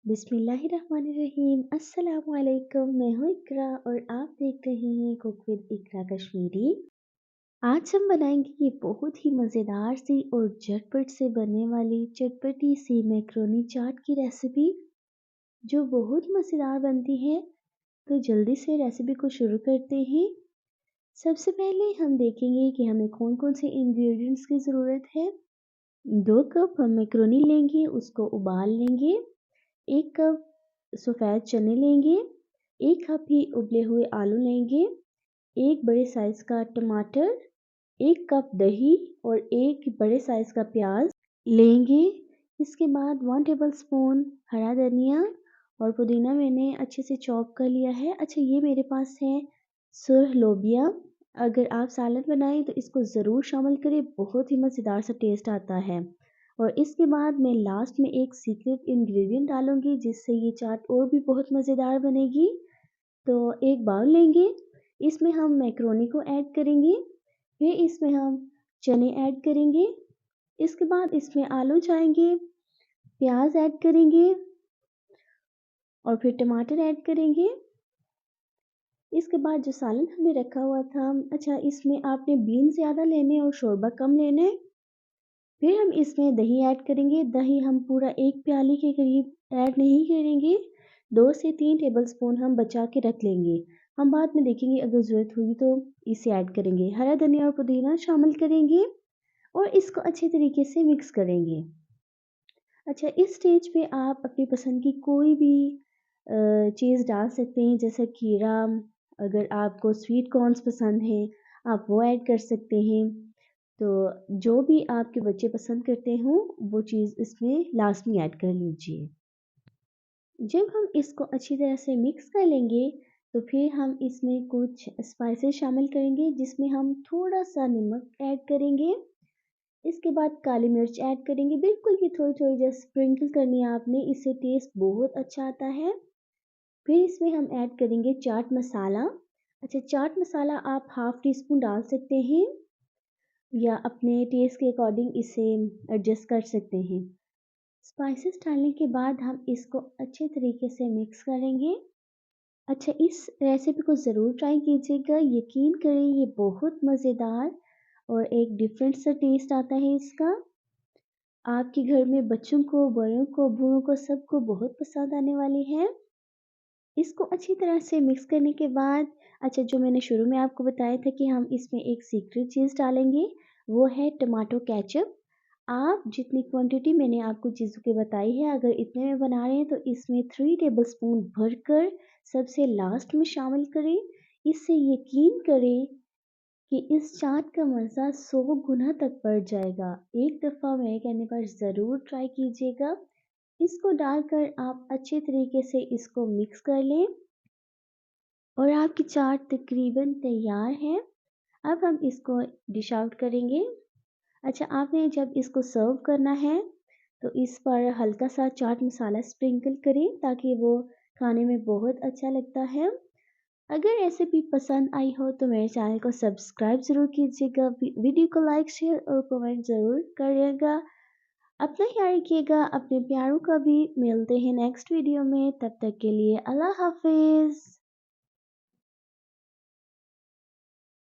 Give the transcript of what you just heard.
बिस्मिल्लाहिर्रहमानिर्रहीम। अस्सलामुअलैकुम। मैं हूँ इकरा और आप देख रहे हैं कुक विद इकरा कश्मीरी। आज हम बनाएंगे ये बहुत ही मज़ेदार सी और झटपट से बनने वाली चटपटी सी मैक्रोनी चाट की रेसिपी जो बहुत मज़ेदार बनती है। तो जल्दी से रेसिपी को शुरू करते हैं। सबसे पहले हम देखेंगे कि हमें कौन कौन से इंग्रेडिएंट्स की ज़रूरत है। 2 कप हम मैक्रोनी लेंगे, उसको उबाल लेंगे। 1 कप सफ़ेद चने लेंगे, 1 कप ही उबले हुए आलू लेंगे, 1 बड़े साइज़ का टमाटर, 1 कप दही और 1 बड़े साइज़ का प्याज लेंगे। इसके बाद 1 टेबलस्पून हरा धनिया और पुदीना मैंने अच्छे से चॉप कर लिया है। अच्छा, ये मेरे पास है सुरह लोबिया। अगर आप सालन बनाएं तो इसको ज़रूर शामिल करें, बहुत ही मज़ेदार सा टेस्ट आता है। और इसके बाद मैं लास्ट में एक सीक्रेट इंग्रेडिएंट डालूंगी जिससे ये चाट और भी बहुत मज़ेदार बनेगी। तो एक बाउल लेंगे, इसमें हम मैक्रोनी को ऐड करेंगे, फिर इसमें हम चने ऐड करेंगे, इसके बाद इसमें आलू जाएंगे, प्याज ऐड करेंगे और फिर टमाटर ऐड करेंगे। इसके बाद जो सालन हमने रखा हुआ था, अच्छा इसमें आपने बीन ज़्यादा लेने और शोरबा कम लेने। फिर हम इसमें दही ऐड करेंगे। दही हम पूरा 1 प्याली के करीब ऐड नहीं करेंगे, 2 से 3 टेबलस्पून हम बचा के रख लेंगे। हम बाद में देखेंगे अगर ज़रूरत होगी तो इसे ऐड करेंगे। हरा धनिया और पुदीना शामिल करेंगे और इसको अच्छे तरीके से मिक्स करेंगे। अच्छा, इस स्टेज पे आप अपनी पसंद की कोई भी चीज़ डाल सकते हैं, जैसे खीरा। अगर आपको स्वीट कॉर्न्स पसंद हैं आप वो ऐड कर सकते हैं। तो जो भी आपके बच्चे पसंद करते हों वो चीज़ इसमें लास्ट में ऐड कर लीजिए। जब हम इसको अच्छी तरह से मिक्स कर लेंगे तो फिर हम इसमें कुछ स्पाइसेस शामिल करेंगे, जिसमें हम थोड़ा सा नमक ऐड करेंगे। इसके बाद काली मिर्च ऐड करेंगे, बिल्कुल ही थोड़ी थोड़ी जस्ट स्प्रिंकल करनी है आपने, इससे टेस्ट बहुत अच्छा आता है। फिर इसमें हम ऐड करेंगे चाट मसाला। अच्छा, चाट मसाला आप हाफ़ टी स्पून डाल सकते हैं या अपने टेस्ट के अकॉर्डिंग इसे एडजस्ट कर सकते हैं। स्पाइसेस डालने के बाद हम इसको अच्छे तरीके से मिक्स करेंगे। अच्छा, इस रेसिपी को ज़रूर ट्राई कीजिएगा, यकीन करें ये बहुत मज़ेदार और एक डिफरेंट सा टेस्ट आता है इसका। आपके घर में बच्चों को, बड़ों को, बूढ़ों को सबको बहुत पसंद आने वाली है। इसको अच्छी तरह से मिक्स करने के बाद, अच्छा जो मैंने शुरू में आपको बताया था कि हम इसमें एक सीक्रेट चीज़ डालेंगे, वो है टमाटो केचप। आप जितनी क्वांटिटी मैंने आपको चीज़ों की बताई है, अगर इतने में बना रहे हैं तो इसमें 3 टेबलस्पून भरकर सबसे लास्ट में शामिल करें। इससे यकीन करें कि इस चाट का मज़ा 100 गुना तक बढ़ जाएगा। एक दफ़ा मेरे कहने पर ज़रूर ट्राई कीजिएगा। इसको डालकर आप अच्छे तरीके से इसको मिक्स कर लें और आपकी चाट तकरीबन तैयार है। अब हम इसको डिश आउट करेंगे। अच्छा, आपने जब इसको सर्व करना है तो इस पर हल्का सा चाट मसाला स्प्रिंकल करें ताकि वो खाने में बहुत अच्छा लगता है। अगर रेसिपी पसंद आई हो तो मेरे चैनल को सब्सक्राइब ज़रूर कीजिएगा, वीडियो को लाइक शेयर और कमेंट ज़रूर करिएगा। अपना ख्याल रखिएगा, अपने प्यारों का भी। मिलते हैं नेक्स्ट वीडियो में, तब तक के लिए अल्लाह हाफिज़।